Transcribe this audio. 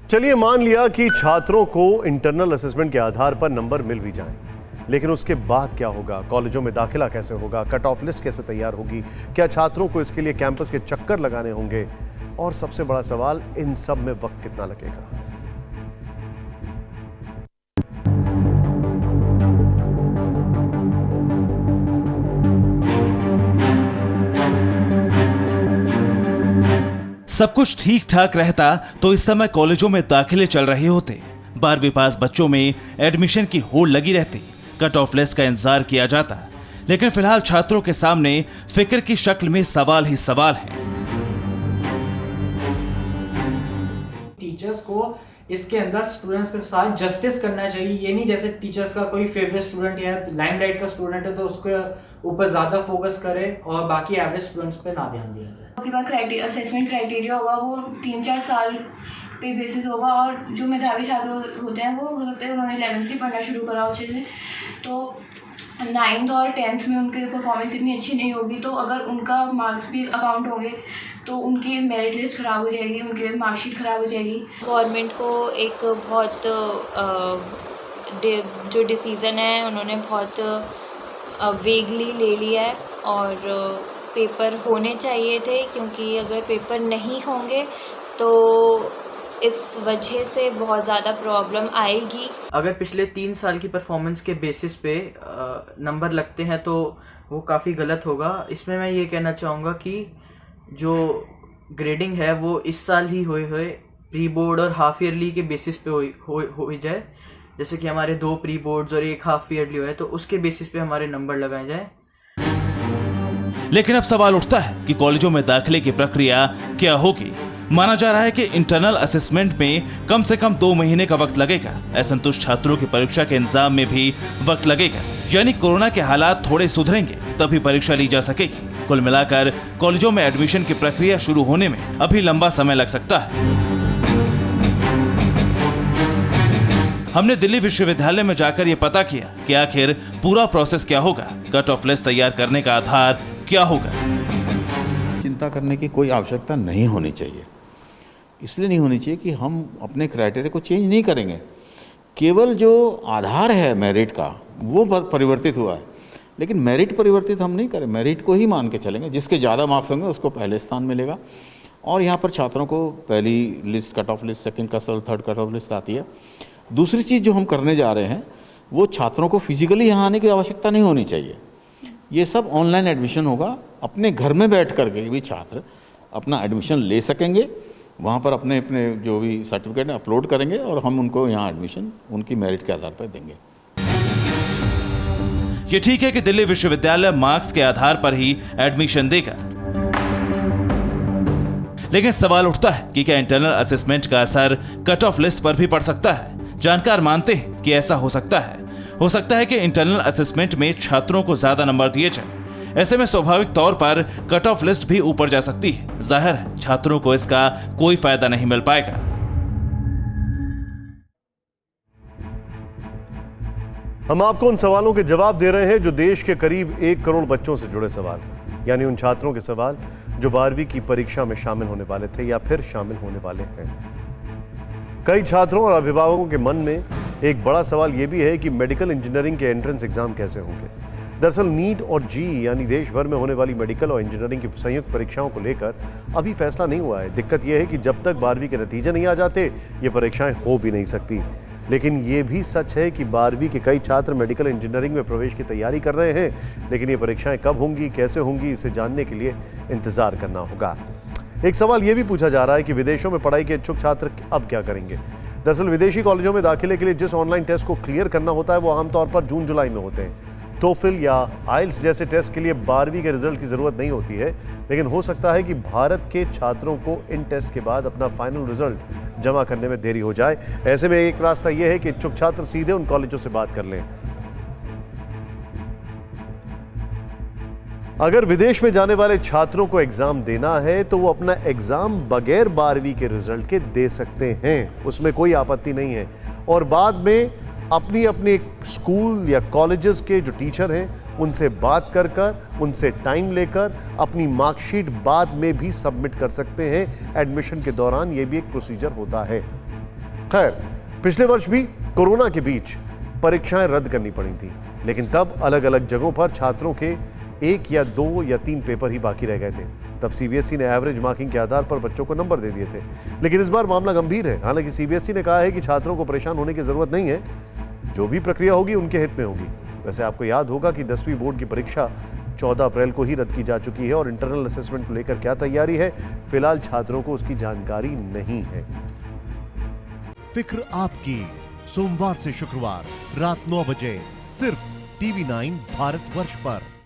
चलिए मान लिया कि छात्रों को इंटरनल असेसमेंट के आधार पर नंबर मिल भी जाएं, लेकिन उसके बाद क्या होगा? कॉलेजों में दाखिला कैसे होगा? कट ऑफ लिस्ट कैसे तैयार होगी? क्या छात्रों को इसके लिए कैंपस के चक्कर लगाने होंगे? और सबसे बड़ा सवाल, इन सब में वक्त कितना लगेगा? सब कुछ ठीक ठाक रहता तो इस समय कॉलेजों में दाखिले चल रहे होते, 12वीं पास बच्चों में एडमिशन की होड़ लगी रहती, कट ऑफ लिस्ट का इंतजार किया जाता। लेकिन फिलहाल छात्रों के सामने फिक्र की शक्ल में सवाल ही सवाल है। टीचर्स को इसके अंदर स्टूडेंट्स के साथ जस्टिस करना चाहिए। ये नहीं जैसे टीचर्स का कोई फेवरेट स्टूडेंट या लाइमलाइट का स्टूडेंट है तो उसके ऊपर ज्यादा फोकस करे और बाकी एवरेज स्टूडेंट्स पे ना ध्यान दिया जाए। आपके पास असेसमेंट क्राइटेरिया होगा, वो 3-4 साल पे बेसिस होगा, और जो मेधावी छात्र होते हैं वो हो सकता है उन्होंने 11th से पढ़ना शुरू करा अच्छे से, तो 9th और 10th में उनकी परफॉर्मेंस इतनी अच्छी नहीं होगी, तो अगर उनका मार्क्स भी अकाउंट होंगे तो उनकी मेरिट लिस्ट ख़राब हो जाएगी, उनकी मार्कशीट ख़राब हो जाएगी। गवर्नमेंट को एक बहुत जो डिसीज़न है उन्होंने बहुत वेगली ले लिया है, और पेपर होने चाहिए थे, क्योंकि अगर पेपर नहीं होंगे तो इस वजह से बहुत ज़्यादा प्रॉब्लम आएगी। अगर पिछले 3 साल की परफॉर्मेंस के बेसिस पे नंबर लगते हैं तो वो काफ़ी गलत होगा। इसमें मैं ये कहना चाहूँगा कि जो ग्रेडिंग है वो इस साल ही हुए प्री बोर्ड और हाफ ईयरली के बेसिस पे हो जाए। जैसे कि हमारे 2 प्री बोर्ड्स और 1 हाफ ईयरली हुआ है, तो उसके बेसिस पे हमारे नंबर लगाए जाए। लेकिन अब सवाल उठता है कि कॉलेजों में दाखिले की प्रक्रिया क्या होगी। माना जा रहा है कि इंटरनल असेसमेंट में कम से कम 2 महीने का वक्त लगेगा। असंतुष्ट छात्रों की परीक्षा के इंतजाम में भी वक्त लगेगा, यानी कोरोना के हालात थोड़े सुधरेंगे तभी परीक्षा ली जा सकेगी। कुल मिलाकर कॉलेजों में एडमिशन की प्रक्रिया शुरू होने में अभी लंबा समय लग सकता है। हमने दिल्ली विश्वविद्यालय में जाकर यह पता किया कि आखिर पूरा प्रोसेस क्या होगा, कट ऑफ लिस्ट तैयार करने का आधार क्या होगा। चिंता करने की कोई आवश्यकता नहीं होनी चाहिए। इसलिए नहीं होनी चाहिए कि हम अपने क्राइटेरिया को चेंज नहीं करेंगे, केवल जो आधार है मेरिट का वो परिवर्तित हुआ है, लेकिन मेरिट परिवर्तित हम नहीं करें, मेरिट को ही मान के चलेंगे। जिसके ज़्यादा मार्क्स होंगे उसको पहले स्थान मिलेगा, और यहाँ पर छात्रों को पहली list cut off list, second cut off, third cut off list आती है। दूसरी चीज़ जो हम करने जा रहे हैं वो छात्रों को फिजिकली यहाँ आने की आवश्यकता नहीं होनी चाहिए। ये सब ऑनलाइन एडमिशन होगा, अपने घर में बैठ कर के भी छात्र अपना एडमिशन ले सकेंगे। वहाँ पर अपने अपने जो भी सर्टिफिकेट अपलोड करेंगे और हम उनको यहाँ एडमिशन उनकी मेरिट के आधार पर देंगे। ये ठीक है कि दिल्ली विश्वविद्यालय मार्क्स के आधार पर ही एडमिशन देगा, लेकिन सवाल उठता है कि क्या इंटरनल असेसमेंट का असर कट ऑफ लिस्ट पर भी पड़ सकता है। जानकार मानते हैं कि ऐसा हो सकता है कि इंटरनल असेसमेंट में छात्रों को ज्यादा नंबर दिए जाए। ऐसे में स्वाभाविक तौर पर कट ऑफ लिस्ट भी ऊपर जा सकती है। जाहिर है छात्रों को इसका कोई फायदा नहीं मिल पाएगा। हम आपको उन सवालों के जवाब दे रहे हैं जो देश के करीब 1 करोड़ बच्चों से जुड़े सवाल, यानी उन छात्रों के सवाल जो 12वीं की परीक्षा में शामिल होने वाले थे या फिर शामिल होने वाले हैं। कई छात्रों और अभिभावकों के मन में एक बड़ा सवाल यह भी है कि मेडिकल इंजीनियरिंग के एंट्रेंस एग्जाम कैसे होंगे। दरअसल नीट और जी यानी देश भर में होने वाली मेडिकल और इंजीनियरिंग की संयुक्त परीक्षाओं को लेकर अभी फैसला नहीं हुआ है। दिक्कत यह है कि जब तक 12वीं के नतीजे नहीं आ जाते ये परीक्षाएं हो भी नहीं सकती। लेकिन ये भी सच है कि 12वीं के कई छात्र मेडिकल इंजीनियरिंग में प्रवेश की तैयारी कर रहे हैं, लेकिन ये परीक्षाएं कब होंगी, कैसे होंगी, इसे जानने के लिए इंतजार करना होगा। एक सवाल ये भी पूछा जा रहा है कि विदेशों में पढ़ाई के इच्छुक छात्र अब क्या करेंगे। दरअसल विदेशी कॉलेजों में दाखिले के लिए जिस ऑनलाइन टेस्ट को क्लियर करना होता है वो आमतौर पर जून जुलाई में होते हैं। टोफिल या आइल्स जैसे टेस्ट के लिए 12वीं के रिजल्ट की जरूरत नहीं होती है, लेकिन हो सकता है कि भारत के छात्रों को इन टेस्ट के बाद अपना फाइनल रिजल्ट जमा करने में देरी हो जाए। ऐसे में एक रास्ता यह है कि इच्छुक छात्र सीधे उन कॉलेजों से बात कर लें। अगर विदेश में जाने वाले छात्रों को एग्जाम देना है तो वो अपना एग्जाम बगैर 12वीं के रिजल्ट के दे सकते हैं, उसमें कोई आपत्ति नहीं है। और बाद में अपनी अपनी स्कूल या कॉलेजेस के जो टीचर हैं उनसे बात कर उनसे टाइम लेकर अपनी मार्कशीट बाद में भी सबमिट कर सकते हैं। एडमिशन के दौरान ये भी एक प्रोसीजर होता है। खैर, पिछले वर्ष भी कोरोना के बीच परीक्षाएं रद्द करनी पड़ी थी, लेकिन तब अलग अलग जगहों पर छात्रों के 1 या 2 या 3 पेपर ही बाकी रह गए थे। तब सीबीएसई ने एवरेज मार्किंग के आधार पर बच्चों को नंबर दे दिए थे। लेकिन इस बार मामला गंभीर है। हालांकि सीबीएसई ने कहा है कि छात्रों को परेशान होने की जरूरत नहीं है, जो भी प्रक्रिया होगी उनके हित में होगी। वैसे आपको याद होगा कि 10वीं बोर्ड की परीक्षा 14 अप्रैल को ही रद्द की जा चुकी है और इंटरनल असेसमेंट को लेकर क्या तैयारी है, फिलहाल छात्रों को उसकी जानकारी नहीं है। फिक्र आपकी, सोमवार से शुक्रवार रात 9 बजे सिर्फ TV9 भारतवर्ष पर।